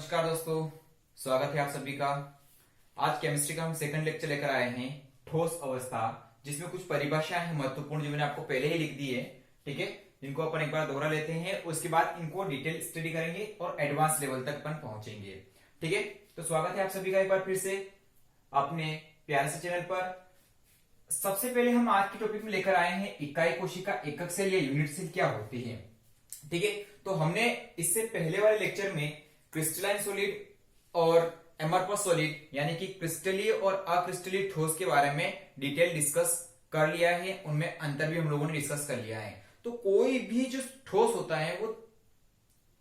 नमस्कार दोस्तों, स्वागत है आप सभी का। आज केमिस्ट्री का हम सेकंड लेक्चर लेकर आए हैं, ठोस अवस्था, जिसमें कुछ परिभाषाएं हैं महत्वपूर्ण जो मैंने आपको पहले ही लिख दी है। ठीक है, जिनको अपन एक बार दोहरा लेते हैं, उसके बाद इनको डिटेल स्टडी करेंगे और एडवांस लेवल तक अपन पहुंचेंगे। ठीक है, तो स्वागत है आप सभी का एक बार फिर से अपने प्यारे से चैनल पर। सबसे पहले हम आज के टॉपिक में लेकर आए हैं इकाई कोशिका, एकक सेल या यूनिट सेल क्या होती है। ठीक है, तो हमने इससे पहले वाले लेक्चर में क्रिस्टलाइन सॉलिड और एमरफस सॉलिड यानी कि क्रिस्टलीय और अक्रिस्टलीय ठोस के बारे में डिटेल डिस्कस कर लिया है। उनमें अंतर भी हम लोगों ने डिस्कस कर लिया है। तो कोई भी जो ठोस होता है वो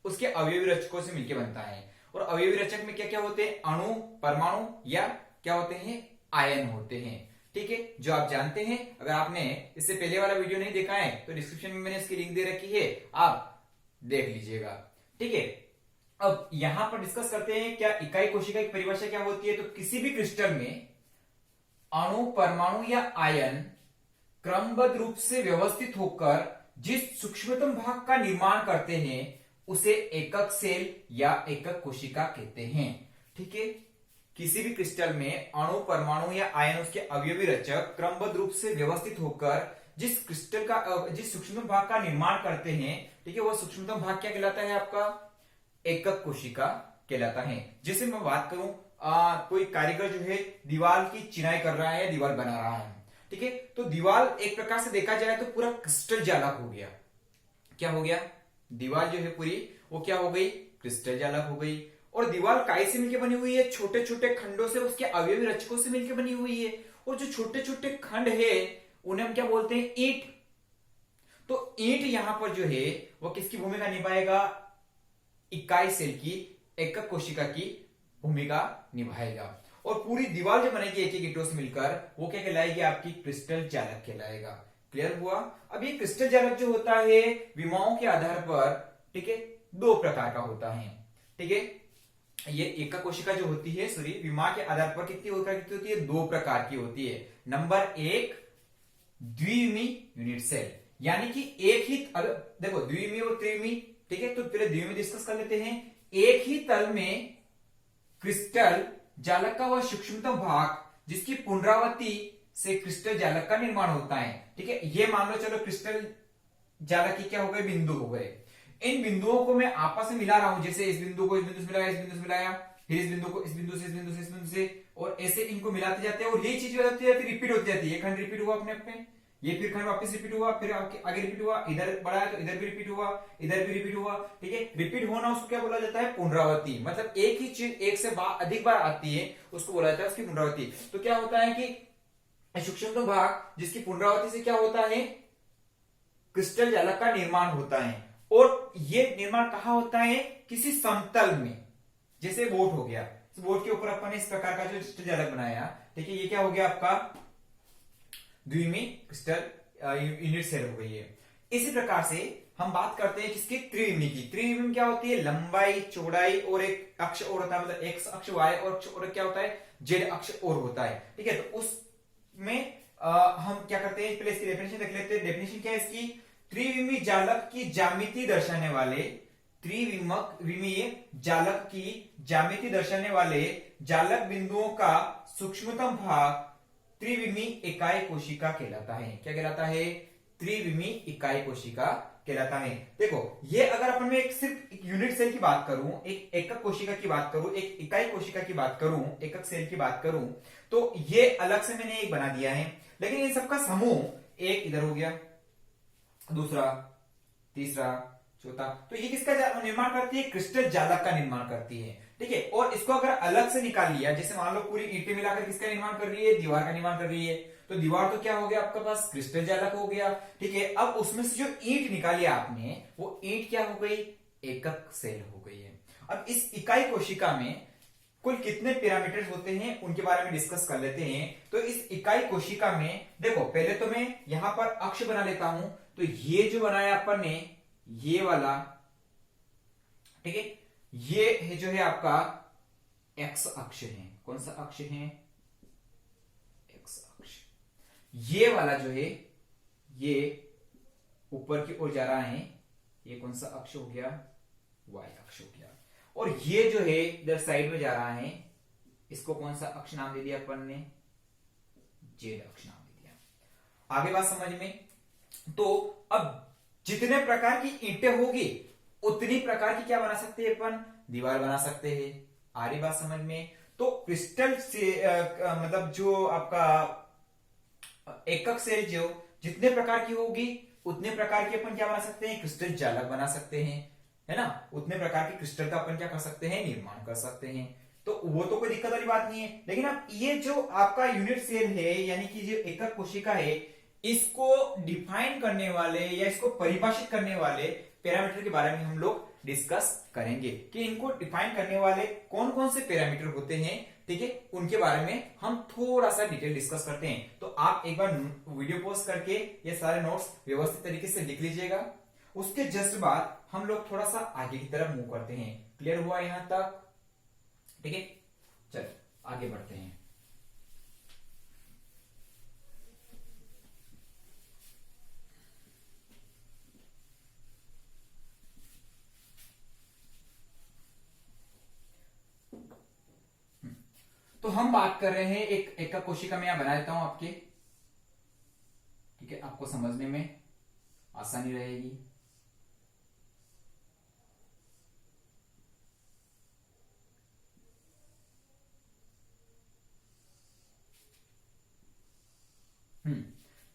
उसके अवयवी रचकों से मिलकर बनता है, और अवयवी रचक में क्या क्या होते हैं? अणु, परमाणु या क्या होते हैं? आयन होते हैं। ठीक है, जो आप जानते हैं। अगर आपने इससे पहले वाला वीडियो नहीं देखा है तो डिस्क्रिप्शन में मैंने इसकी लिंक दे रखी है, आप देख लीजिएगा। ठीक है, अब यहां पर डिस्कस करते हैं क्या इकाई कोशिका की परिभाषा क्या होती है। तो किसी भी क्रिस्टल में अणु, परमाणु या आयन क्रमबद्ध रूप से व्यवस्थित होकर जिस सूक्ष्मतम भाग का निर्माण करते हैं उसे एकक सेल या एकक कोशिका कहते हैं। ठीक है, किसी भी क्रिस्टल में अणु, परमाणु या आयन उसके अवयवी रचक क्रमबद्ध रूप से व्यवस्थित होकर जिस क्रिस्टल का जिस सूक्ष्मतम भाग का निर्माण करते हैं, ठीक है, वो सूक्ष्मतम भाग क्या कहलाता है? आपका एकक कोशिका कहलाता है। जैसे मैं बात करूं, कोई कारीगर जो है दीवार की चिनाई कर रहा है, दीवार बना रहा है। ठीक है, तो दीवार एक प्रकार से देखा जाए तो पूरा क्रिस्टल जालक हो गया। क्या हो गया? दीवार जो है पूरी वो क्या हो गई? क्रिस्टल जालक हो गई। और दीवार काय से मिलकर बनी हुई है? छोटे छोटे खंडों से, उसके अवयवी रचकों से मिलकर बनी हुई है। और जो छोटे छोटे खंड है उन्हें हम क्या बोलते हैं? ईंट। तो ईंट यहां पर जो है वो किसकी भूमिका निभाएगा? इकाई सेल की, एकक कोशिका की भूमिका निभाएगा। और पूरी दीवार जो बनेगी एक एक ईंटों से मिलकर, वो क्या कहलाएगी? आपकी क्रिस्टल जालक कहलाएगा। क्लियर हुआ? अब ये क्रिस्टल जालक जो होता है विमाओं के आधार पर, ठीक है, दो प्रकार का होता है। ठीक है, ये एकक कोशिका जो होती है, सॉरी, विमा के आधार पर कितनी होती है? दो प्रकार की होती है। नंबर एक, द्विविमी यूनिट सेल, यानी कि एक ही देखो द्विविमी और त्रिविमी। ठीक है, तो पहले द्विविमी डिस्कस कर लेते हैं। एक ही तल में क्रिस्टल जालक का वह सूक्ष्मतम भाग जिसकी पुनरावृत्ति से क्रिस्टल जालक का निर्माण होता है। ठीक है, ये मान लो चलो क्रिस्टल जालक की क्या हो गए? बिंदु हो गए। इन बिंदुओं को मैं आपस में मिला रहा हूं, जैसे इस बिंदु को इस बिंदु से मिलाया, इस बिंदु से मिलाया, फिर इस बिंदु को इस बिंदु से, इस बिंदु से, इस बिंदु से, और ऐसे इनको मिलाते जाते हैं। और यही चीज होती है, फिर रिपीट होती जाती है। ये खंड रिपीट हुआ अपने आप में, ये फिर खंड वापस रिपीट हुआ, फिर आगे रिपीट हुआ, इधर बढ़ाया तो इधर भी रिपीट हुआ, इधर भी रिपीट हुआ। ठीक है, रिपीट होना उसको क्या बोला जाता है? पुनरावृत्ति। मतलब एक ही चीज एक से अधिक बार आती है, उसको बोला जाता है उसकी पुनरावृत्ति। तो क्या होता है कि सूक्ष्मतम भाग जिसकी पुनरावृत्ति से क्या होता है? क्रिस्टल जालक का निर्माण होता है। और ये निर्माण कहां होता है? किसी समतल में, जैसे बोट हो गया, इस बोट के ऊपर अपन ने इस प्रकार का जो क्रिस्टल जालक बनाया। ठीक है, ये क्या हो गया? आपका द्विविमी क्रिस्टल यूनिट सेल हो गई है। इसी प्रकार से हम बात करते हैं किसकी? त्रिविमी की। त्रिविमी में क्या होती है? लंबाई, चौड़ाई और एक अक्ष और होता है, मतलब एक्स अक्ष, वाई और क्या होता है? जेड अक्ष और होता है। ठीक है, तो उसमें हम क्या करते हैं? पहले इसकी डेफिनेशन देख लेते हैं। डेफिनेशन क्या है इसकी? त्रिविमी जालक की ज्यामिति दर्शाने वाले, त्रिविमीय जालक की ज्यामिति दर्शाने वाले जालक बिंदुओं का सूक्ष्मतम भाग त्रिविमी इकाई कोशिका कहलाता है। क्या कहलाता है? त्रिविमी इकाई कोशिका कहलाता है। देखो, ये अगर अपन में एक सिर्फ एक यूनिट सेल की बात करूं, एक एकक कोशिका की बात करूं, एक इकाई कोशिका की बात करूं, एकक सेल की बात करूं, तो ये अलग से मैंने एक बना दिया है। लेकिन इन सबका समूह एक इधर हो गया, दूसरा, तीसरा, चौथा, तो ये किसका निर्माण करती है? क्रिस्टल जालक का निर्माण करती है। ठीक है, और इसको अगर अलग से निकाल लिया, जैसे मान लो पूरी ईंटें मिलाकर किसका निर्माण कर रही है? दीवार का निर्माण कर रही है। तो दीवार तो क्या हो गया आपके पास? क्रिस्टल जालक हो गया। ठीक है, अब उसमें से जो ईंट निकाली आपने, वो ईंट क्या हो गई? एकक सेल हो गई है। अब इस इकाई कोशिका में कुल कितने पैरामीटर्स होते हैं उनके बारे में डिस्कस कर लेते हैं। तो इस इकाई कोशिका में देखो, पहले तो मैं यहां पर अक्ष बना लेता हूं। तो ये जो बनाया अपन ने, ये वाला, ठीक है, ये है जो है आपका एक्स अक्ष है। कौन सा अक्ष है? एक्स अक्ष। ये वाला जो है ये ऊपर की ओर जा रहा है, ये कौन सा अक्ष हो गया? वाई अक्ष हो गया। और ये जो है इधर साइड में जा रहा है, इसको कौन सा अक्ष नाम दे दिया अपन ने, जेड अक्ष नाम दे दिया। आगे बात समझ में। तो अब जितने प्रकार की ईंटें होगी उतनी प्रकार की क्या बना सकते हैं अपन, दीवार बना सकते हैं। आ रही बात समझ में। तो क्रिस्टल से मतलब जो आपका एकक सेल जो जितने प्रकार की होगी उतने प्रकार की अपन क्या बना सकते हैं, क्रिस्टल जालक बना सकते हैं, है ना। उतने प्रकार के क्रिस्टल का अपन क्या कर सकते हैं, निर्माण कर सकते हैं। तो वो तो कोई दिक्कत वाली बात नहीं है। लेकिन अब ये जो आपका यूनिट सेल है यानी कि जो एकक कोशिका है, इसको डिफाइन करने वाले या इसको परिभाषित करने वाले पैरामीटर के बारे में हम लोग डिस्कस करेंगे कि इनको डिफाइन करने वाले कौन कौन से पैरामीटर होते हैं, ठीक है। उनके बारे में हम थोड़ा सा डिटेल डिस्कस करते हैं। तो आप एक बार वीडियो पॉज करके ये सारे नोट्स व्यवस्थित तरीके से लिख लीजिएगा। उसके जस्ट बाद हम लोग थोड़ा सा आगे की तरफ मूव करते हैं। क्लियर हुआ यहां तक, ठीक है। चलो आगे बढ़ते हैं। तो हम बात कर रहे हैं एक एकक कोशिका में, यहां बना देता हूं आपके, ठीक है, आपको समझने में आसानी रहेगी।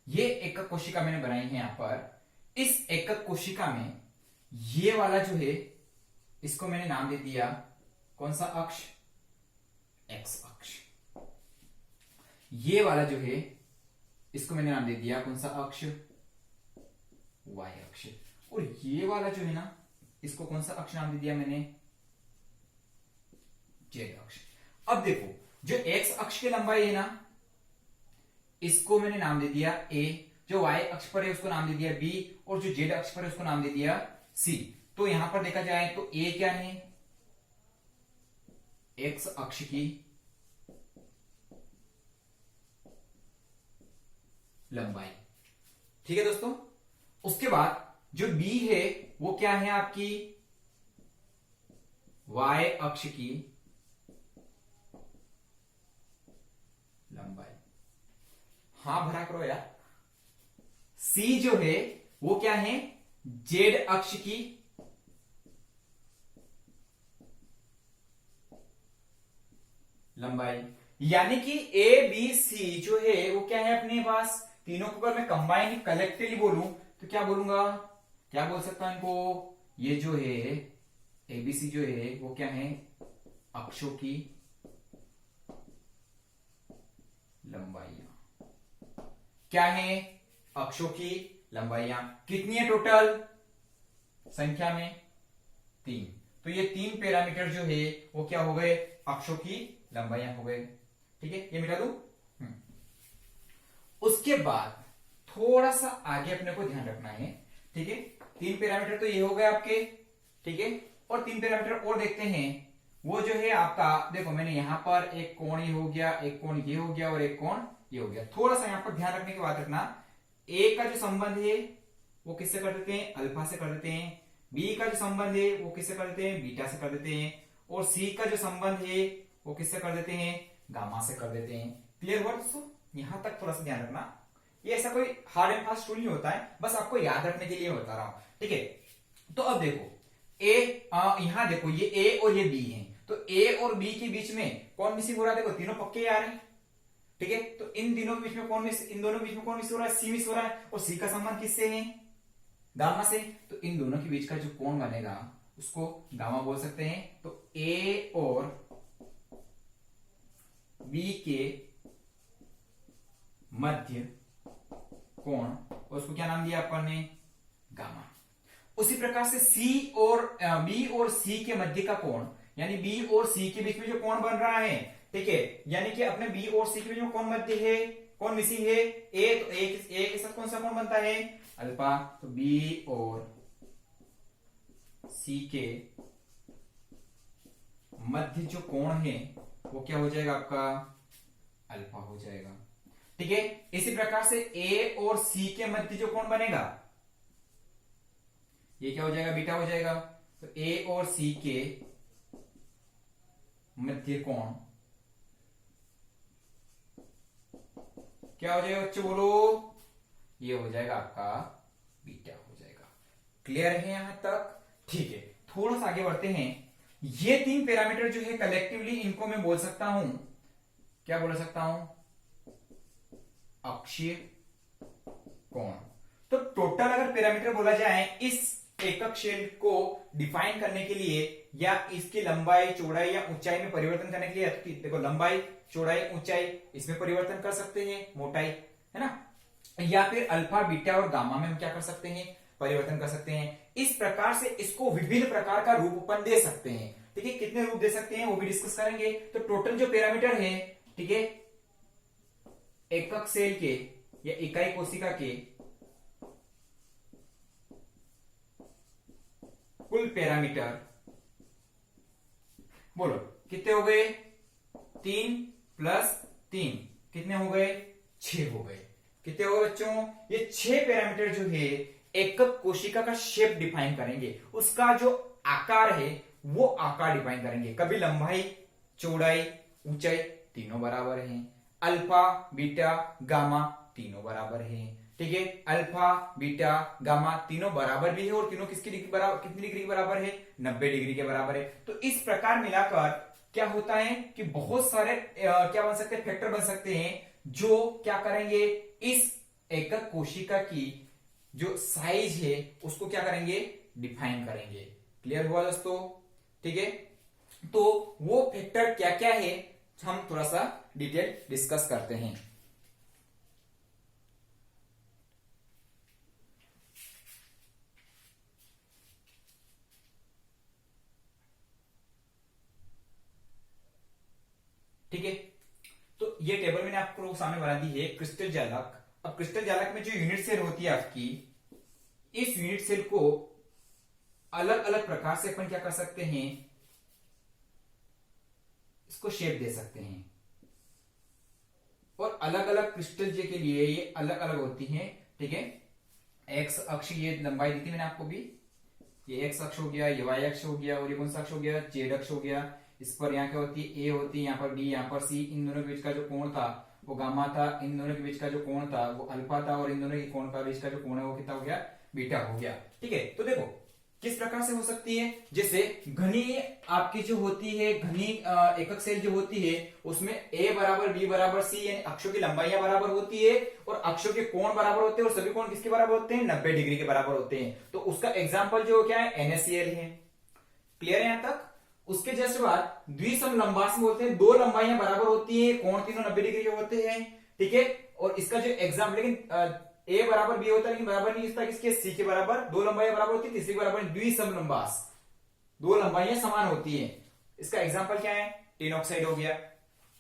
ये एकक कोशिका मैंने बनाई है यहां पर। इस एकक कोशिका में ये वाला जो है इसको मैंने नाम दे दिया कौन सा अक्ष, एक्स अक्ष। ये वाला जो है इसको मैंने नाम दे दिया कौन सा अक्ष, वाई अक्ष। और ये वाला जो है ना इसको कौन सा अक्ष नाम दे दिया मैंने, जेड अक्ष। अब देखो जो एक्स अक्ष की लंबाई है ना इसको मैंने नाम दे दिया ए, जो वाई अक्ष पर है उसको नाम दे दिया बी, और जो जेड अक्ष पर है उसको नाम दे दिया सी। तो यहां पर देखा जाए तो ए क्या है, एक्स अक्ष की लंबाई, ठीक है दोस्तों। उसके बाद जो बी है वो क्या है आपकी, वाई अक्ष की लंबाई। हां भरा करो यार। सी जो है वो क्या है, जेड अक्ष की लंबाई। यानी कि ए बी सी जो है वो क्या है अपने पास, तीनों को अगर मैं कंबाइन कलेक्टिवली बोलूं तो क्या बोलूंगा, क्या बोल सकता हूं इनको, ये जो है एबीसी जो है वो क्या है, अक्षों की लंबाइयां। क्या है, अक्षों की लंबाइयां। कितनी है टोटल संख्या में, 3। तो ये 3 पैरामीटर जो है वो क्या हो गए, अक्षों की लंबाइयां हो गए, ठीक है। ये मिटा दू। उसके बाद थोड़ा सा आगे अपने को ध्यान रखना है, ठीक है। 3 पैरामीटर तो ये हो गए आपके, ठीक है। और 3 पैरामीटर और देखते हैं। वो जो है आपका, देखो मैंने यहां पर एक कोण ये हो गया, एक कोण ये हो गया और एक कोण ये हो गया। थोड़ा सा यहां पर ध्यान रखने की बात रखना, ए का जो संबंध है वो किससे कर देते हैं, अल्फा से कर देते हैं। बी का जो संबंध है वो किससे कर देते हैं, बीटा से कर देते हैं। और सी का जो संबंध है वो किससे कर देते हैं, गामा से कर देते हैं। क्लियर हुआ दोस्तों, यहां तक थोड़ा सा ध्यान रखना। ये ऐसा कोई हार्ड एंड फास्ट रूल नहीं होता है, बस आपको याद रखने के लिए बता रहा हूं, ठीक है। तो अब देखो ए, यहां देखो ये ए और ये बी है, तो ए और बी के बीच में कौन मिसिंग हो रहा है, देखो तीनों पक्के आ रहे हैं, ठीक है। तो इन तीनों के बीच में कौन मिस, इन दोनों के बीच में कौन मिस हो रहा है, सी मिस हो रहा है। और सी का संबंध किससे है, गामा से। तो इन दोनों के बीच का जो कोण बनेगा उसको गामा बोल सकते हैं। तो ए और बी के मध्य कोण, और उसको क्या नाम दिया अपन ने, गामा। उसी प्रकार से सी और बी और सी के मध्य का कोण, यानी बी और सी के बीच में जो कोण बन रहा है, ठीक है, यानी कि अपने बी और सी के बीच में कौन मध्य है, कौन मिसिंग है, ए। तो ए के साथ कौन सा कोण बनता है, अल्फा। तो बी और सी के मध्य जो कोण है वो क्या हो जाएगा आपका, अल्फा हो जाएगा, ठीक है। इसी प्रकार से ए और सी के मध्य जो कोण बनेगा ये क्या हो जाएगा, बीटा हो जाएगा। तो ए और सी के मध्य कोण क्या हो जाएगा बच्चों, बोलो, ये हो जाएगा आपका बीटा हो जाएगा। क्लियर है यहां तक? ठीक है, थोड़ा सा आगे बढ़ते हैं। ये तीन पैरामीटर जो है कलेक्टिवली इनको मैं बोल सकता हूं, क्या बोल सकता हूं, अक्षीय कोण। तो टोटल अगर पैरामीटर बोला जाए इस एकक शेल को डिफाइन करने के लिए या इसकी लंबाई चौड़ाई या ऊंचाई में परिवर्तन करने के लिए, देखो लंबाई चौड़ाई ऊंचाई इसमें परिवर्तन कर सकते हैं, मोटाई है ना, या फिर अल्फा बीटा और गामा में हम क्या कर सकते हैं, परिवर्तन कर सकते हैं। इस प्रकार से इसको विभिन्न प्रकार का रूपपन दे सकते हैं। ठीक है, कितने रूप दे सकते हैं वो भी डिस्कस करेंगे। तो टोटल जो पैरामीटर है, ठीक है, एकक सेल के या इकाई कोशिका के कुल पैरामीटर बोलो कितने हो गए, 3 प्लस 3 कितने हो गए, 6 हो गए। कितने हो गए बच्चों, ये 6 पैरामीटर जो है एकक कोशिका का शेप डिफाइन करेंगे, उसका जो आकार है वो आकार डिफाइन करेंगे। कभी लंबाई चौड़ाई ऊंचाई तीनों बराबर हैं, अल्फा बीटा गामा तीनों बराबर हैं। ठीक है, अल्फा बीटा गामा तीनों बराबर भी है और तीनों किसकी डिग्री बराबर, कितनी डिग्री के बराबर है, 90 डिग्री के बराबर है। तो इस प्रकार मिलाकर क्या होता है कि बहुत सारे क्या बन सकते हैं, फैक्टर बन सकते हैं जो क्या करेंगे, इस एकक कोशिका की जो साइज है उसको क्या करेंगे, डिफाइन करेंगे। क्लियर हुआ दोस्तों? ठीक है, तो वो फैक्टर क्या क्या है हम थोड़ा सा डिटेल डिस्कस करते हैं। ठीक है, तो ये टेबल मैंने आपको सामने बना दी है, क्रिस्टल जालक। अब क्रिस्टल जालक में जो यूनिट सेल होती है आपकी, इस यूनिट सेल को अलग अलग प्रकार से अपन क्या कर सकते हैं, इसको शेप दे सकते हैं और अलग अलग क्रिस्टल के लिए ये अलग अलग होती हैं। ठीक है, एक्स अक्ष ये लंबाई दी थी मैंने आपको भी, ये एक्स अक्ष हो गया, ये वाई अक्ष हो गया और ये कौन सा अक्ष हो गया, जेड अक्ष हो गया। इस पर यहाँ क्या होती है, ए होती है, यहाँ पर बी, यहाँ पर सी। इन दोनों के बीच का जो कोण था वो गामा था, इन दोनों के बीच का जो कोण था वो अल्फा था और इन दोनों के कोण का बीच का जो कोण है वो कितना हो गया, बीटा हो गया। ठीक है, तो देखो किस प्रकार से हो सकती है, जैसे घनी आपकी जो होती है, घनी एकक सेल जो होती है उसमें ए बराबर बी बराबर सी, यानी अक्षों की लंबाइयां बराबर होती है और अक्षों के कोण बराबर होते हैं और सभी कोण किसके बराबर होते हैं, 90 डिग्री के बराबर होते हैं। तो उसका एग्जाम्पल जो क्या है, NaCl है। क्लियर है यहां तक? उसके जस्ट बाद द्विसम लंबास बोलते हैं, दो लंबाइयां बराबर होती है, कोण तीनों 90 डिग्री के होते हैं। ठीक है, और इसका जो एग्जाम्पल, लेकिन ए बराबर बी होता है लेकिन बराबर नहीं होता किसके, सी के बराबर। दो लंबाइयां बराबर होती है, तीसरी बराबर द्विसम लंबास, दो लंबाइयां समान होती है। इसका एग्जाम्पल क्या है, टिन ऑक्साइड हो गया।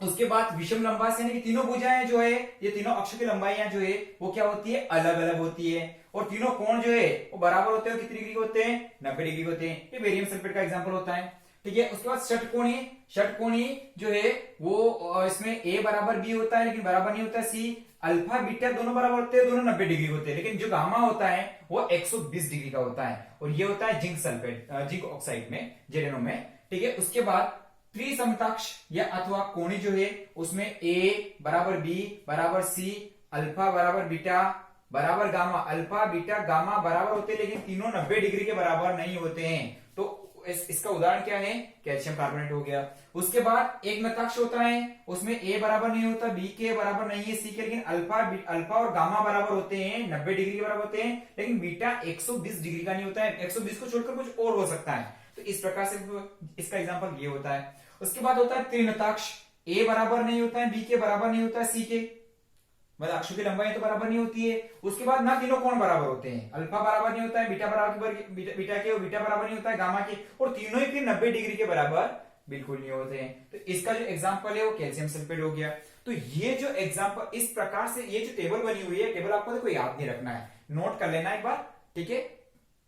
उसके बाद विषम लंबास यानी कि तीनों भुजाएं जो है, ये तीनों अक्ष की लंबाइयां जो है वो क्या होती है, अलग अलग होती है और तीनों कोण जो है वो बराबर होते हैं। कितनी डिग्री के होते हैं, 90 डिग्री होते हैं। ये बेरियम सल्फेट का एग्जाम्पल होता है। ठीक है, उसके बाद षटकोणीय, षटकोणीय जो है वो इसमें ए बराबर बी होता है लेकिन बराबर नहीं होता सी। अल्फा बीटा दोनों बराबर होते हैं, दोनों 90 डिग्री होते हैं, लेकिन जो गामा होता है वो 120 डिग्री का होता है और ये होता है जिंक सल्फेट, जिंक ऑक्साइड में, जेडेनो में। ठीक है, उसके बाद त्रिसमकक्ष या अथवा कोणी जो है उसमें ए बराबर बी बराबर सी, अल्फा बराबर बीटा बराबर गामा, अल्फा बीटा गामा बराबर होते हैं लेकिन तीनों 90 डिग्री के बराबर नहीं होते हैं। तो इसका उदाहरण क्या है, कैल्शियम कार्बोनेट हो गया। उसके बाद एक नताक्ष होता है, उसमें ए बराबर नहीं होता, बी के बराबर नहीं है, सी के, लेकिन अल्फा और गामा बराबर होते हैं, 90 डिग्री के बराबर होते हैं, लेकिन बीटा 120 डिग्री का नहीं होता है, 120 को छोड़कर कुछ और हो सकता है। तो इस प्रकार से इसका एग्जाम्पल ये होता है। उसके बाद होता है त्रिनताक्ष, ए बराबर नहीं होता है, बी के बराबर नहीं होता है, सी के, मतलब अक्षों की लंबाई तो बराबर नहीं होती है। उसके बाद ना तीनों कोण बराबर होते हैं, अल्फा बराबर नहीं होता है, बीटा बराबर बीटा के और बीटा बराबर नहीं होता है गामा के, और तीनों ही फिर 90 डिग्री के बराबर बिल्कुल नहीं होते हैं। तो इसका जो एग्जांपल है वो कैल्शियम सल्फेट हो गया। तो ये जो एग्जांपल, इस प्रकार से ये जो टेबल बनी हुई है, टेबल आपको देखो याद नहीं रखना है, नोट कर लेना एक बार। ठीक है,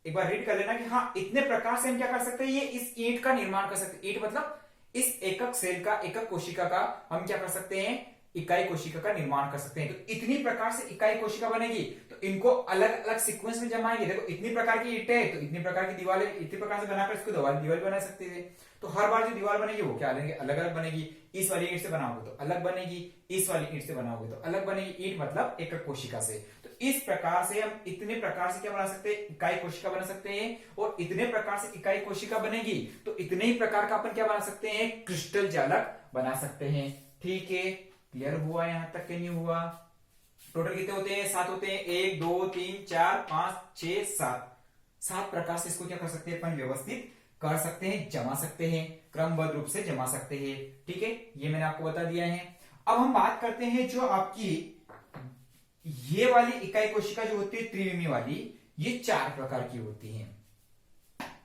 एक बार रीड कर लेना कि हाँ इतने प्रकार से हम क्या कर सकते हैं, ये इस ईंट का निर्माण कर सकते हैं। ईंट मतलब इस एकक सेल का, एकक कोशिका का हम क्या कर सकते हैं, इकाई कोशिका का निर्माण कर सकते हैं। तो इतनी प्रकार से इकाई कोशिका बनेगी, तो इनको अलग अलग सीक्वेंस में जमाएंगे। देखो इतनी प्रकार की ईंटें है तो इतनी प्रकार की दीवारें, इतनी प्रकार से बनाकर इसको दीवार बना सकते थे। तो हर बार जो दीवार बनेगी वो क्या बनेगी, अलग अलग बनेगी। इस वाली ईंट से बनाओगे तो अलग बनेगी, इस वाली ईंट से बनाओगे तो अलग बनेगी। ईंट मतलब एक कोशिका से। तो इस प्रकार से हम इतने प्रकार से क्या बना सकते हैं, इकाई कोशिका बना सकते हैं। और इतने प्रकार से इकाई कोशिका बनेगी तो इतने ही प्रकार का अपन क्या बना सकते हैं, क्रिस्टल जालक बना सकते हैं। ठीक है, क्लियर हुआ यहां तक के नहीं हुआ? टोटल कितने होते हैं, 7 होते हैं। 1 2 3 4 5 6 7 प्रकार से इसको क्या कर सकते हैं, अपन व्यवस्थित कर सकते हैं, जमा सकते हैं, क्रमबद्ध रूप से जमा सकते हैं। ठीक है, ये मैंने आपको बता दिया है। अब हम बात करते हैं जो आपकी ये वाली इकाई कोशिका जो होती है त्रिविमी वाली, ये 4 प्रकार की होती है।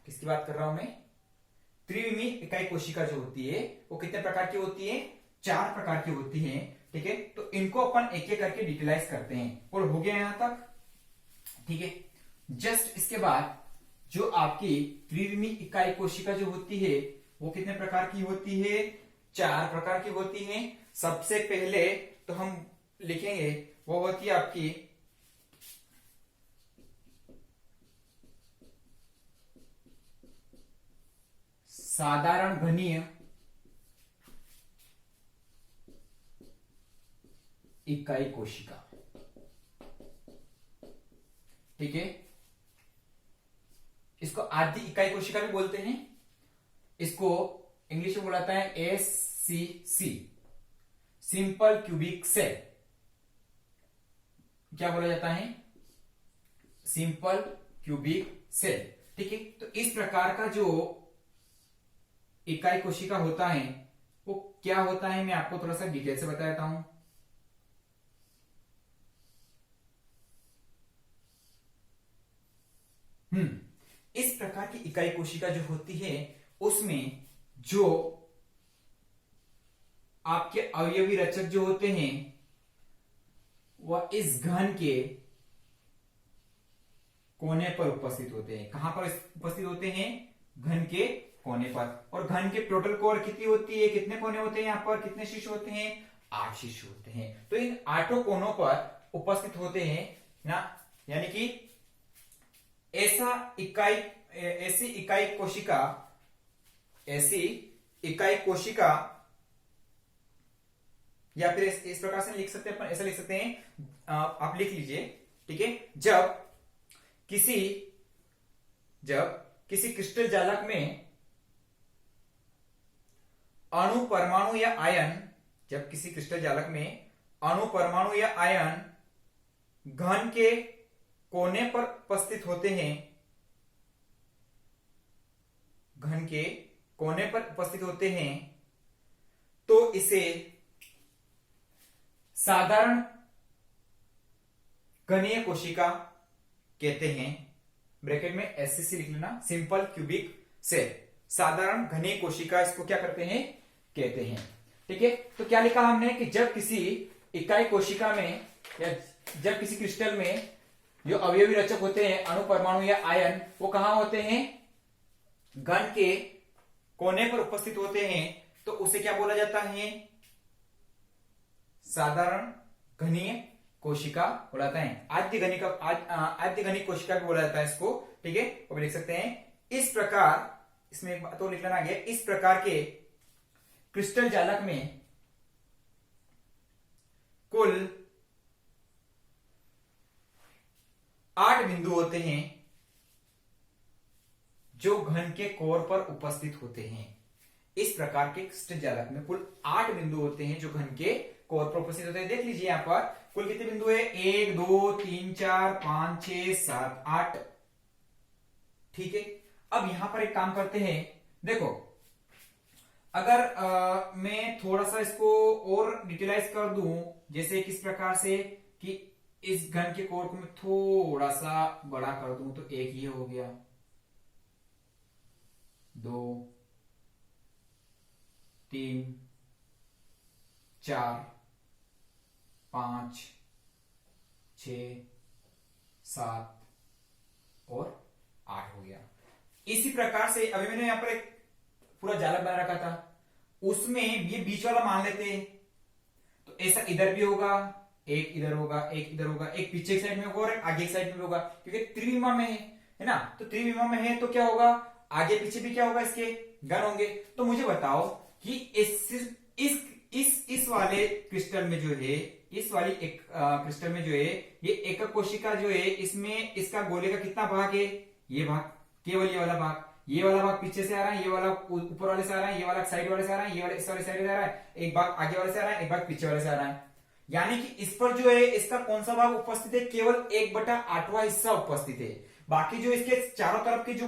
किसकी बात कर रहा हूं मैं, त्रिविमी इकाई कोशिका जो होती है वो कितने प्रकार की होती है, 4 प्रकार की होती है। ठीक है, तो इनको अपन एक एक करके डिटेलाइज करते हैं। और हो गया यहां तक? ठीक है, जस्ट इसके बाद जो आपकी त्रिविमी इकाई कोशिका जो होती है वो कितने प्रकार की होती है, 4 प्रकार की होती है। सबसे पहले तो हम लिखेंगे वो होती है आपकी साधारण घनीय इकाई कोशिका। ठीक है, इसको आदि इकाई कोशिका भी बोलते हैं। इसको इंग्लिश में बोला जाता है SCC, सिंपल क्यूबिक सेल। क्या बोला जाता है, सिंपल क्यूबिक सेल। ठीक है, तो इस प्रकार का जो इकाई कोशिका होता है वो क्या होता है, मैं आपको थोड़ा सा डिटेल से बता देता हूं। इस प्रकार की इकाई कोशिका जो होती है उसमें जो आपके अवयवी रचक जो होते हैं वह इस घन के कोने पर उपस्थित होते हैं। कहां पर उपस्थित होते हैं, घन के कोने पर। और घन के टोटल कोर कितनी होती है, कितने कोने होते हैं, यहां पर कितने शीर्ष होते हैं, 8 शीर्ष होते हैं। तो इन 8 कोनों पर उपस्थित होते हैं ना, यानी कि ऐसी इकाई कोशिका या फिर इस प्रकार से लिख सकते हैं अपन, ऐसा लिख सकते हैं, आप लिख लीजिए। ठीक है, जब किसी क्रिस्टल जालक में अणु परमाणु या आयन, जब किसी क्रिस्टल जालक में अणु परमाणु या आयन घन के कोने पर उपस्थित होते हैं, घन के कोने पर उपस्थित होते हैं, तो इसे साधारण घनीय कोशिका कहते हैं। ब्रैकेट में SCC लिख लेना, सिंपल क्यूबिक सेल, साधारण घनीय कोशिका इसको क्या करते हैं, कहते हैं। ठीक है, तो क्या लिखा हमने कि जब किसी इकाई कोशिका में या जब किसी क्रिस्टल में जो अवयवी रचक होते हैं अणु परमाणु या आयन, वो कहां होते हैं, घन के कोने पर उपस्थित होते हैं, तो उसे क्या बोला जाता है, साधारण घनीय कोशिका बोला जाता है। आद्य घनीय कोशिका भी बोला जाता है इसको। ठीक है, और लिख सकते हैं इस प्रकार, इसमें तो लिख लेना गया, इस प्रकार के क्रिस्टल जालक में कुल 8 बिंदु होते हैं जो घन के कोर पर उपस्थित होते हैं। इस प्रकार के क्रिस्टल जालक में कुल 8 बिंदु होते हैं जो घन के कोर पर उपस्थित होते हैं। देख लीजिए यहां पर कुल कितने बिंदु है, 1 2 3 4 5 6 7 8। ठीक है, अब यहां पर एक काम करते हैं, देखो अगर मैं थोड़ा सा इसको और डिटेलाइज कर दूं, जैसे किस प्रकार से कि इस घन के कोर को मैं थोड़ा सा बड़ा कर दूं, तो एक ये हो गया, 2 3 4 5 6 7 और 8 हो गया। इसी प्रकार से अभी मैंने यहां पर एक पूरा जालक बना रखा था, उसमें ये बीच वाला मान लेते हैं, तो ऐसा इधर भी होगा, एक इधर होगा, एक इधर होगा, एक पीछे की साइड में होगा और एक आगे की साइड में भी होगा, क्योंकि त्रिविमा में है ना। तो त्रिविमा में है तो क्या होगा, आगे पीछे भी क्या होगा, इसके घन होंगे। तो मुझे बताओ कि इस वाले क्रिस्टल में जो है, इस वाली एक क्रिस्टल में जो है, ये एकक कोशिका जो है, इसमें इसका गोले का कितना भाग है, ये भाग, केवल ये वाला भाग। ये वाला भाग पीछे से आ रहा है, ये वाला ऊपर वाले से आ रहा है, ये वाला साइड वाले से आ रहा है, ये वाला इस वाले साइड से आ रहा है, एक भाग आगे वाले से आ रहा है, एक भाग पीछे वाले से आ रहा है। यानी कि इस पर जो है इसका कौन सा भाग उपस्थित है, केवल 1/8वां हिस्सा उपस्थित है। बाकी जो इसके चारों तरफ के जो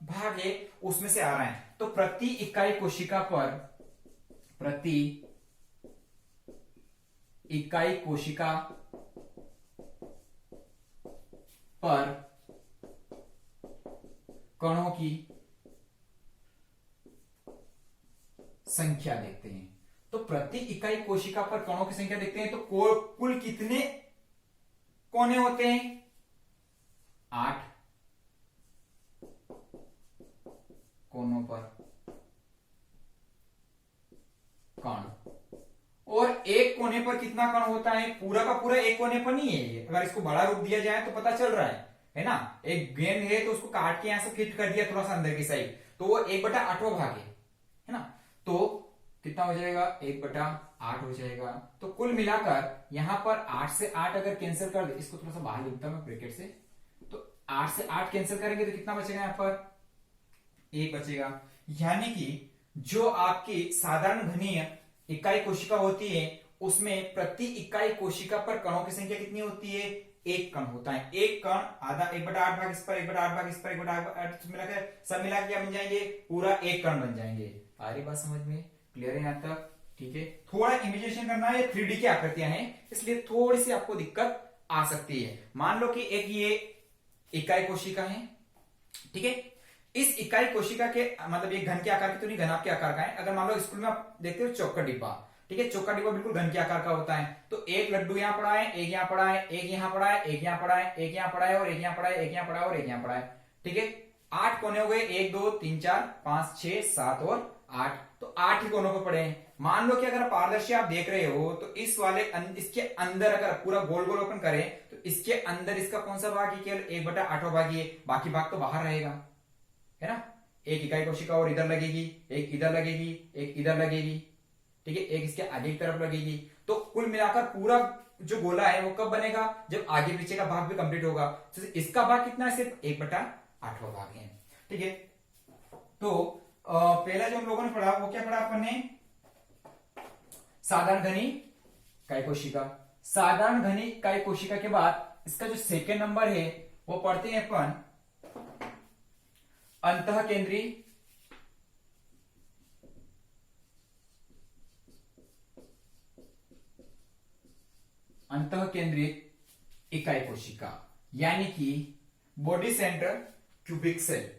भाग है उसमें से आ रहा है। तो प्रति इकाई कोशिका पर, प्रति इकाई कोशिका पर कणों की संख्या देखते हैं। तो प्रति इकाई कोशिका पर कणों की संख्या देखते हैं। तो कुल कितने कोने होते हैं, 8 कोनों पर कण। और एक कोने पर कितना कण होता है, पूरा का पूरा एक कोने पर नहीं है ये। अगर इसको बड़ा रूप दिया जाए तो पता चल रहा है ना। एक गेंद है तो उसको काट के यहां से फिट कर दिया थोड़ा सा अंदर की साइड, तो वो 1/8वां भाग है ना। तो कितना हो जाएगा, 1/8 हो जाएगा। तो कुल मिलाकर यहां पर 8 से 8 अगर कैंसिल कर दे, इसको थोड़ा सा बाहर लिखता हूं मैं ब्रैकेट से, तो 8 से 8 कैंसिल करेंगे तो कितना बचेगा, यहां पर 1 बचेगा। यानी कि जो आपकी साधारण घनीय इकाई कोशिका होती है उसमें प्रति इकाई कोशिका पर कणों की संख्या कितनी होती है, 1 कण होता है। एक कण आधा, 1/8 भाग इस पर, 1/8 भाग इस पर, 1/8 मिलाकर सब मिला के क्या बन जाएंगे, पूरा 1 कण बन जाएंगे। आ रही बात समझ में, क्लियर है यहां तक, ठीक है। थोड़ा इमेजिनेशन करना है, 3D की आकृतियां हैं इसलिए थोड़ी सी आपको दिक्कत आ सकती है। मान लो कि एक ये इकाई कोशिका है, ठीक है। इस इकाई कोशिका के मतलब ये घन के आकार की तो नहीं, घनाभ के आकार का है। अगर मान लो स्कूल में आप देखते हो चौका डिब्बा, ठीक है, चौका डिब्बा बिल्कुल घन के आकार का होता है। तो एक लड्डू यहां पड़ा है, एक यहां पड़ा है, एक यहां पड़ा है, एक यहां पड़ा है, एक यहां पड़ा है और एक यहां पड़ा है, एक यहां पड़ा है और एक यहां पड़ा है, ठीक है। 8 कोने हो गए, 1 2 3 4 5 6 7 और 8। तो 8 ही कोनों पे पड़े हैं। मान लो कि अगर पारदर्शी आप देख रहे हो तो इस वाले इसके अंदर अगर पूरा गोल गोल ओपन करें तो इसके अंदर इसका कौन सा भाग है, केवल 1/8वां भाग ही है, बाकी भाग तो बाहर रहेगा, है ना। एक इकाई कोशिका और इधर लगेगी, एक इधर लगेगी, एक इधर लगेगी, ठीक है, एक इसके आगे की तरफ लगेगी। तो कुल मिलाकर पूरा जो गोला है वो कब बनेगा, जब आगे पीछे का भाग भी कंप्लीट होगा। तो इसका भाग कितना है, सिर्फ 1/8वां भाग है, ठीक है। तो पहला जो हम लोगों ने पढ़ा वो क्या पढ़ा अपन ने, साधारण घनी इकाई कोशिका। साधारण घनी इकाई कोशिका के बाद इसका जो सेकेंड नंबर है वो पढ़ते हैं अपन अंतः केंद्री अंतः केंद्रित इकाई कोशिका, यानी कि body centre cubic cell,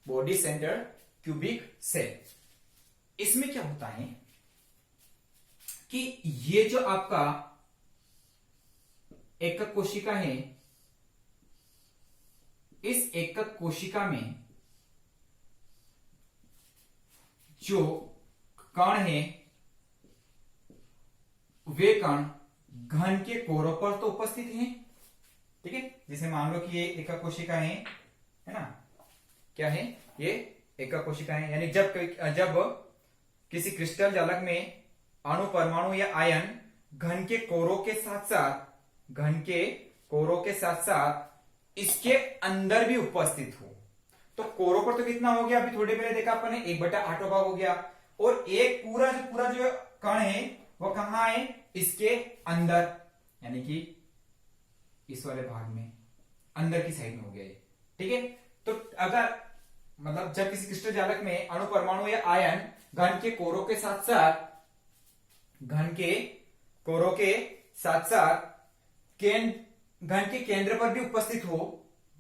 body centre cubic cell. इसमें क्या होता है कि ये जो आपका एकक कोशिका है, इस एकक कोशिका में जो कण है वे कण घन के कोरों पर तो उपस्थित हैं, ठीक है। जैसे मान लो कि ये एकक कोशिका है ना, क्या है, ये एकक कोशिका है। यानी जब किसी क्रिस्टल जालक में अणु, परमाणु या आयन घन के कोरों के साथ साथ, घन के कोरों के साथ साथ इसके अंदर भी उपस्थित हो, तो कोरों पर तो कितना हो गया, अभी थोड़ी पहले देखा अपन ने, 1/8वां भाग हो गया। और एक पूरा जो कण है वो कहां है, इसके अंदर, यानी कि इस वाले भाग में अंदर की साइड में हो गया, ठीक है। तो अगर मतलब जब किसी क्रिस्टल जालक में अणु, परमाणु या आयन घन के कोरों के साथ साथ, घन के कोरों के साथ साथ घन के केंद्र पर भी उपस्थित हो,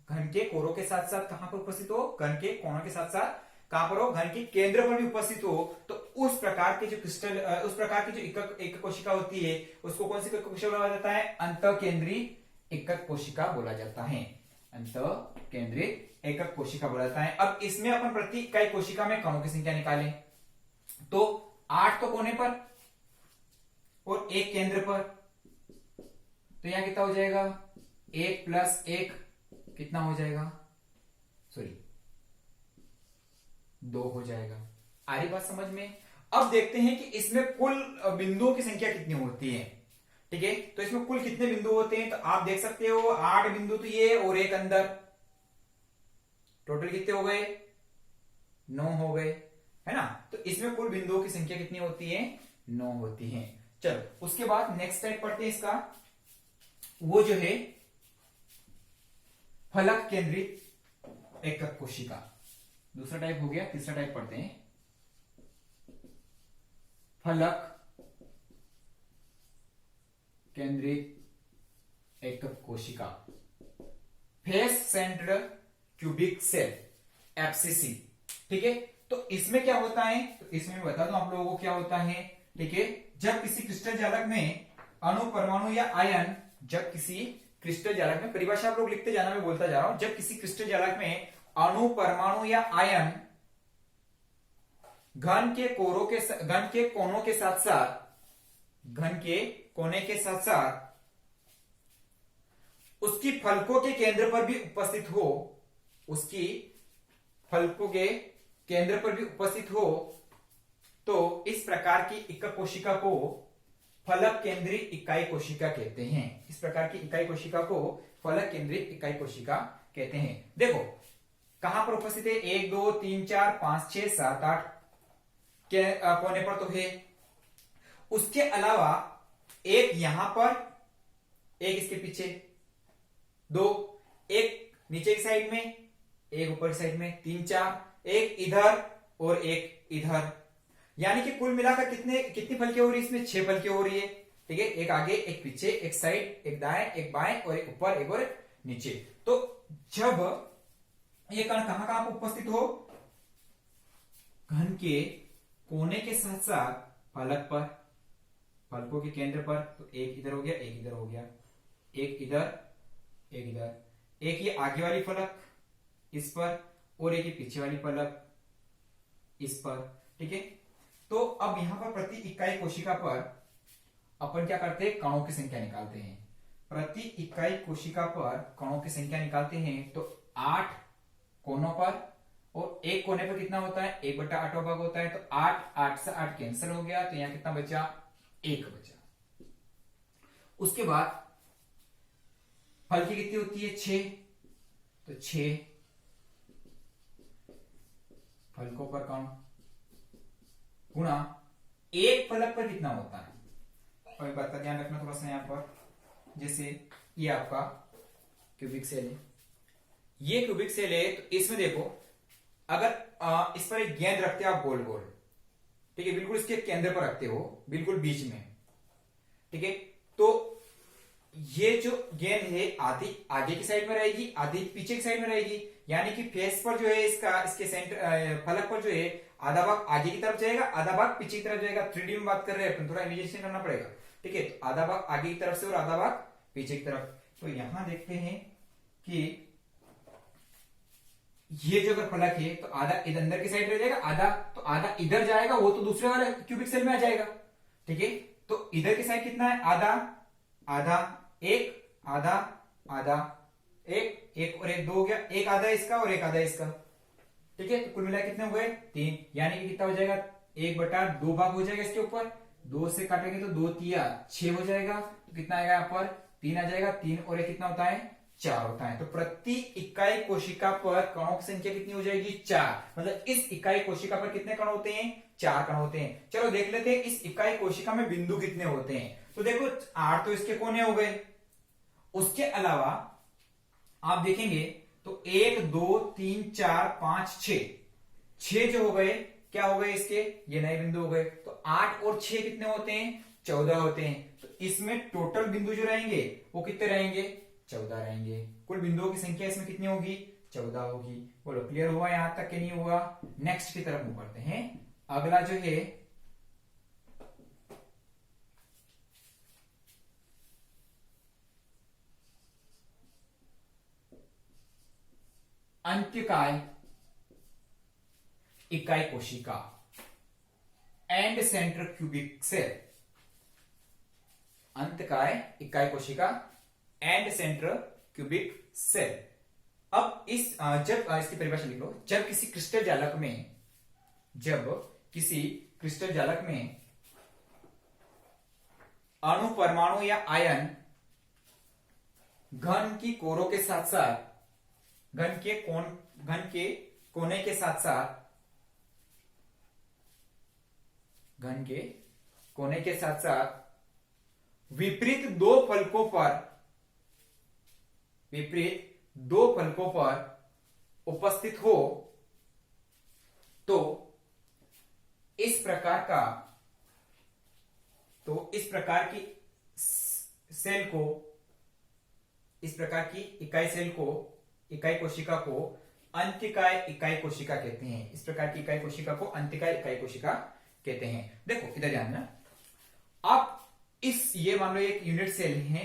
घन के कोरों के साथ साथ कहां पर उपस्थित हो, घन के कोणों के साथ साथ कहां पर हो, घन के केंद्र पर भी उपस्थित हो, तो उस प्रकार के जो क्रिस्टल, उस प्रकार की जो एकक कोशिका होती है उसको कौन सी कोशिका बोला जाता है, अंतः केंद्रित एकक कोशिका बोला जाता है, अंतः केंद्रित एकक कोशिका बोला जाता है। अब इसमें अपन प्रति इकाई कोशिका में कणों की संख्या निकालें, तो 8 तो कोने पर, और एक केंद्र पर, तो यहां कितना हो जाएगा, 1+1 कितना हो जाएगा, सॉरी 2 हो जाएगा। आ रही बात समझ में। अब देखते हैं कि इसमें कुल बिंदुओं की संख्या कितनी होती है। ठीक है, तो इसमें कुल कितने बिंदु होते हैं, तो आप देख सकते हो 8 बिंदु तो ये और एक अंदर, टोटल कितने हो गए, 9 हो गए, है ना। तो इसमें कुल बिंदुओं की संख्या कितनी होती है, 9 होती है। चलो उसके बाद नेक्स्ट टाइप पढ़ते हैं इसका, वो जो है फलक केंद्रित एकक कोशिका, दूसरा टाइप हो गया। तीसरा टाइप पढ़ते हैं फलक केंद्रित एकक कोशिका, face central cubic cell, FCC. ठीक है, तो इसमें क्या होता है, तो इसमें मैं बता दूं आप लोगों को क्या होता है। ठीक है, जब किसी क्रिस्टल जालक में अणु, परमाणु या आयन, जब किसी क्रिस्टल जालक में, परिभाषा आप लोग लिखते जाना, मैं बोलता जा रहा हूं, जब किसी क्रिस्टल जालक में अणु, परमाणु या आयन घन के कोनों के साथ साथ, घन के कोने के साथ साथ उसकी फलकों के केंद्र पर भी उपस्थित हो, उसकी फलकों के केंद्र पर भी उपस्थित हो, तो इस प्रकार की एकक कोशिका को फलक केंद्रित इकाई कोशिका कहते हैं। इस प्रकार की इकाई कोशिका को फलक केंद्रित इकाई कोशिका कहते हैं। देखो कहां पर उपस्थित है, 1 2 3 4 5 6 7 8 के कोने पर तो है। उसके अलावा एक यहां पर, एक इसके पीछे, 2, एक नीचे की साइड में, एक ऊपर की साइड में, 3 4, एक इधर और एक इधर, यानी कि कुल मिलाकर कितनी फलकें हो रही है इसमें, 6 फलकें हो रही है। ठीक है, एक आगे, एक पीछे, एक साइड, एक दाएं, एक बाएं, और एक ऊपर, एक और नीचे। तो जब ये कण कहां कहां पर उपस्थित हो, घन के कोने के साथ साथ फलक पर, फलकों के केंद्र पर, तो एक इधर हो गया, एक इधर हो गया, एक इधर, एक इधर, एक ये आगे वाली फलक इस पर, और एक ये पीछे वाली फलक इस पर। ठीक है, तो अब यहां पर प्रति इकाई कोशिका पर अपन क्या करते हैं, कणों की संख्या निकालते हैं। प्रति इकाई कोशिका पर कणों की संख्या निकालते हैं, तो 8 कोनों पर, और एक कोने पर कितना होता है, 1/8 भाग होता है, तो 8 से 8 कैंसिल हो गया, तो यहां कितना बचा, 1 बचा। उसके बाद फल की कितनी होती है, 6, तो 6 फलकों पर कण गुणा एक फलक पर कितना होता है। और एक बात का ध्यान रखना थोड़ा सा यहां पर, जैसे ये आपका क्यूबिक सेल है, ये क्यूबिक सेल है, तो इसमें देखो अगर इस पर एक गेंद रखते हो आप गोल गोल, ठीक है, बिल्कुल इसके केंद्र पर रखते हो, बिल्कुल बीच में, ठीक है, तो ये जो गेंद है आधी आगे की साइड में रहेगी, आधी पीछे की साइड में रहेगी, यानी कि फेस पर जो है इसका, इसके सेंटर फलक पर जो है आधा भाग आगे की तरफ जाएगा, आधा भाग पीछे की तरफ जाएगा। 3D में बात कर रहे हैं अपन, थोड़ा इमेजिनेशन करना पड़ेगा। ठीक है, तो आधा भाग आगे की तरफ से और आधा भाग पीछे की तरफ। तो यहां देखते हैं कि ये जो अगर फलक है तो आधा इधर अंदर की साइड रह जाएगा, आधा इधर जाएगा, वो तो दूसरे वाले क्यूबिक सेल में आ जाएगा। ठीक है, तो इधर की साइड कितना है, आधा आधा, एक आधा आधा, एक और एक, 2 हो गया, एक आधा इसका और एक आधा इसका। ठीक है, तो कुल मिला कितने हो गए, 3, यानी कि कितना हो जाएगा, 1/2 भाग हो जाएगा इसके ऊपर, 2 से काटेंगे तो 2 तिया 6 हो जाएगा, तो कितना आएगा यहाँ पर, 3 आ जाएगा, 3 और एक कितना होता है, 4 होता है। तो प्रति इकाई कोशिका पर कणों की संख्या कितनी हो जाएगी, 4। मतलब इस इकाई कोशिका पर कितने कण होते हैं, 4 कण होते हैं। चलो देख लेते हैं इस इकाई कोशिका में बिंदु कितने होते हैं। तो देखो 8 तो इसके कोने हो गए, उसके अलावा आप देखेंगे तो 1 2 3 4 5 6 जो हो गए, क्या हो गए इसके, ये नए बिंदु हो गए। तो 8 और 6 कितने होते हैं, 14 होते हैं। तो इसमें टोटल बिंदु जो रहेंगे वो कितने रहेंगे, 14 रहेंगे। कुल बिंदुओं की संख्या इसमें कितनी होगी, 14 होगी। बोलो क्लियर हुआ यहां तक कि नहीं हुआ। नेक्स्ट की तरफ मूव करते हैं। अगला जो है अंत्यकाय इकाई कोशिका एंड सेंटर क्यूबिक सेल। अंतकाय इकाई कोशिका एंड सेंट्रल क्यूबिक सेल। अब जब इसकी परिभाषा लिख लो, जब किसी क्रिस्टल जालक में अणु, परमाणु या आयन घन की कोरों के साथ साथ घन के कोने के साथ साथ विपरीत दो फलकों पर उपस्थित हो तो इस प्रकार की इकाई कोशिका को अंतिकाय इकाई कोशिका कहते हैं। इस प्रकार की इकाई कोशिका को अंतिकाय इकाई कोशिका कहते हैं। देखो इधर ध्यान देना, आप ये मान लो एक यूनिट सेल है,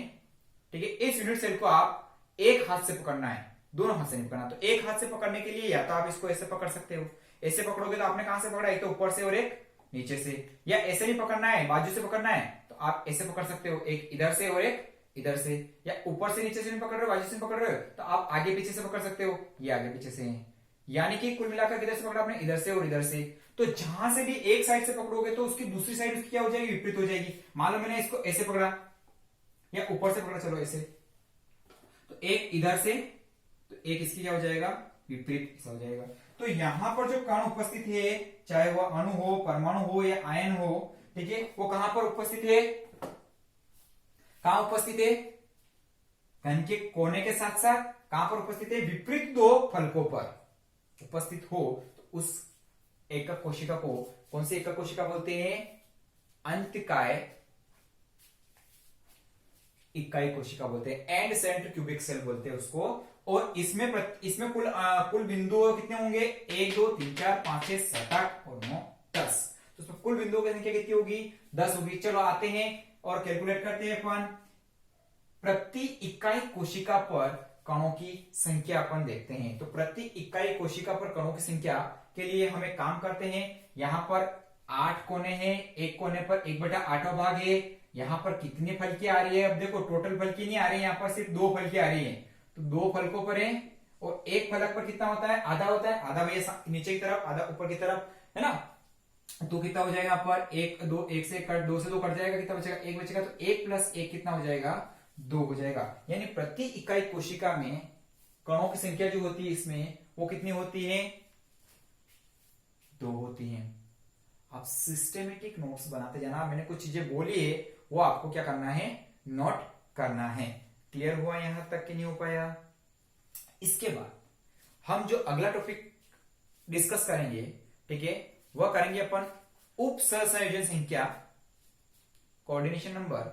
ठीक है। इस यूनिट सेल को आप एक हाथ से पकड़ना है, दोनों हाथ से नहीं पकड़ना। तो एक हाथ से पकड़ने के लिए या तो आप इसको ऐसे पकड़ सकते हो, ऐसे पकड़ोगे तो आपने कहां से पकड़ा, एक तो ऊपर से और एक नीचे से। या ऐसे नहीं पकड़ना है, बाजू से पकड़ना है तो आप ऐसे पकड़ सकते हो, एक इधर से और एक इधर से। या ऊपर से नीचे से नहीं पकड़ रहे हो, बाजू से पकड़ रहे हो तो आप आगे पीछे से पकड़ सकते हो, ये आगे पीछे से है। यानी कि कुल मिलाकर किधर से पकड़ा आपने, इधर से और इधर से। तो जहां से भी एक साइड से पकड़ोगे तो उसकी दूसरी साइड उसकी क्या हो जाएगी, विपरीत हो जाएगी। मान लो मैंने इसको ऐसे पकड़ा या ऊपर से पकड़ा, चलो ऐसे, तो एक इधर से, तो एक इसकी क्या हो जाएगा, विपरीत ऐसा हो जाएगा। तो यहां पर जो कण उपस्थित है, चाहे वह अणु हो, परमाणु हो या आयन हो, ठीक है, वो कहां पर उपस्थित है, कहां उपस्थित है, घन के कोने के साथ साथ कहां पर उपस्थित है, विपरीत दो फलकों पर उपस्थित हो तो उस एकक कोशिका को कौन सी एकक कोशिका बोलते हैं, अंतकाय इकाई कोशिका बोलते हैं, एंड सेंट्रल क्यूबिक सेल बोलते हैं उसको। और इसमें कुल बिंदु कितने होंगे, 1 2 3 4 5 6 7 8 और 9 10। तो उसमें कुल बिंदुओं की संख्या कितनी होगी, 10 होगी। चलो आते हैं और कैलकुलेट करते हैं अपन। प्रति इकाई कोशिका पर कणों की संख्या अपन देखते हैं। तो प्रति इकाई कोशिका पर कणों की संख्या के लिए हम एक काम करते हैं, यहां पर 8 कोने हैं, एक कोने पर 1/8 भाग है। यहां पर कितनी फलकी आ रही है, अब देखो टोटल फलकी नहीं आ रही है, यहां पर सिर्फ 2 फलकी आ रही है। तो 2 फलकों पर है और एक फलक पर कितना होता है, आधा होता है। आधा भैया नीचे की तरफ, आधा ऊपर की तरफ, है ना। तो कितना हो जाएगा यहाँ पर, 1 2 1 से कट, 2 से 2 कट जाएगा, कितना बचेगा, 1 बचेगा। तो 1 + 1 कितना हो जाएगा, 2 हो जाएगा। यानी प्रति इकाई कोशिका में कणों की संख्या जो होती है इसमें, वो कितनी होती है, 2 होती है। आप सिस्टेमेटिक नोट्स बनाते जाना। मैंने कुछ चीजें बोली है वो आपको क्या करना है, नोट करना है। क्लियर हुआ यहां तक कि नहीं हो पाया। इसके बाद हम जो अगला टॉपिक डिस्कस करेंगे, ठीक है, वह करेंगे अपन उप सहसंयोजन संख्या, कोऑर्डिनेशन नंबर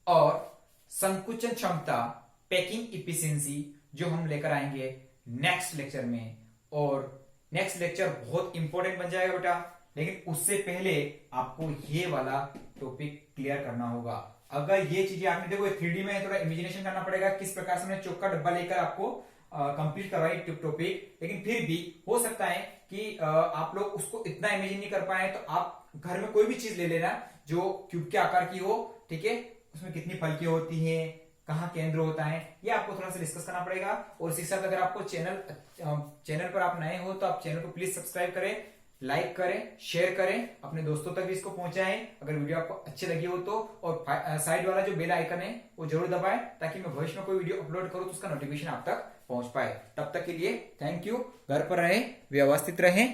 और संकुचन क्षमता, पैकिंग इफिशिएंसी, जो हम लेकर आएंगे नेक्स्ट लेक्चर में। और नेक्स्ट लेक्चर बहुत इंपॉर्टेंट बन जाएगा बेटा, लेकिन उससे पहले आपको ये वाला टॉपिक क्लियर करना होगा। अगर ये चीजें आपने, देखो 3D में थोड़ा इमेजिनेशन करना पड़ेगा, किस प्रकार से मैंने चौक का डब्बा लेकर आपको कंप्लीट करवाई टॉपिक, लेकिन फिर भी हो सकता है कि आप लोग उसको इतना इमेजिन नहीं कर पाए। तो आप घर में कोई भी चीज ले लेना जो क्यूब के आकार की हो, ठीक है, उसमें कितनी फलकी होती है, कहाँ केंद्र होता है, ये आपको थोड़ा सा डिस्कस करना पड़ेगा। और इसी के साथ अगर आपको चैनल पर आप नए हो तो आप चैनल को प्लीज सब्सक्राइब करें, लाइक करें, शेयर करें, अपने दोस्तों तक भी इसको पहुंचाएं अगर वीडियो आपको अच्छी लगी हो तो। और साइड वाला जो बेल आइकन है वो जरूर दबाएं, ताकि मैं भविष्य में कोई वीडियो अपलोड करूं तो उसका नोटिफिकेशन आप तक पहुंच पाए। तब तक के लिए थैंक यू। घर पर रहें, व्यवस्थित रहें।